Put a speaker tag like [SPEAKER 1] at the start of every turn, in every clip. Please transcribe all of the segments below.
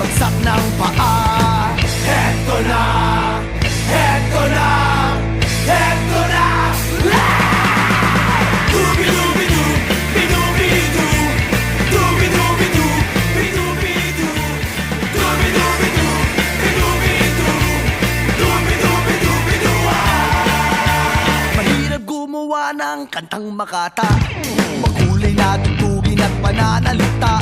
[SPEAKER 1] bagsak ng paa. Heto na, heto na, heto na. Dubi-dubi-du, bidu-bidu, dubi-dubi-du, bidu-bidu, dubi-dubi-du, bidu-bidu, dubi-dubi-du-bidu. Mahirap gumawa ng kantang makata, makulay na tugtugin at pananalita,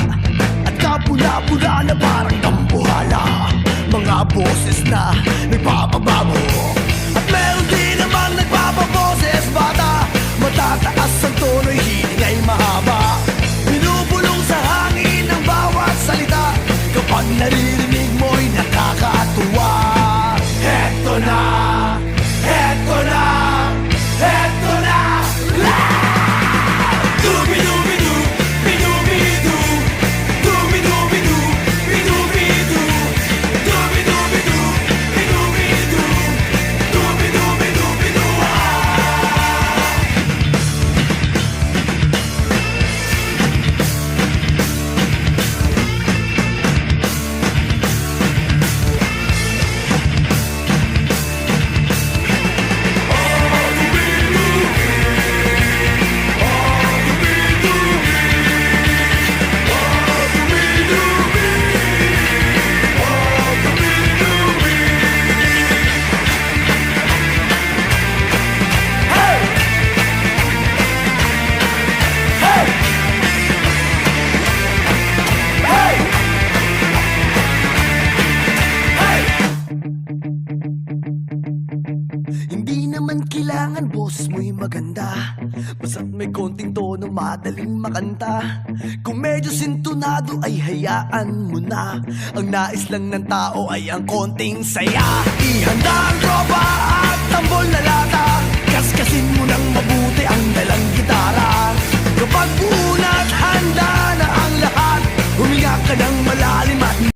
[SPEAKER 1] at kapula-pula na parang dambuhala, mga boses na nagpapababo. At meron din namang nagpapaboses bata, matataas ang tono'y hiling ay mahaba, binubulong sa hangin ang bawat salita, kapag naririnig mo'y nakakatuwa. Heto na, heto na, heto na. Dubi-dubi-du, bidu-bidu, dubi-dubi-du, bidu-bidu, dubi-dubi-du, bidu-bidu, dubi-dubi-du-bidu. Hindi naman kailangan boses mo'y maganda, basta't may konting tono madaling makanta. Kung medyo sintonado ay hayaan mo na, ang nais lang ng tao ay ang konting saya. Ihanda ang tropa at tambol na lata, kaskasin mo ng mabuti ang dalang gitara. Kapag buo na't handa na ang lahat, huminga ka ng malalim at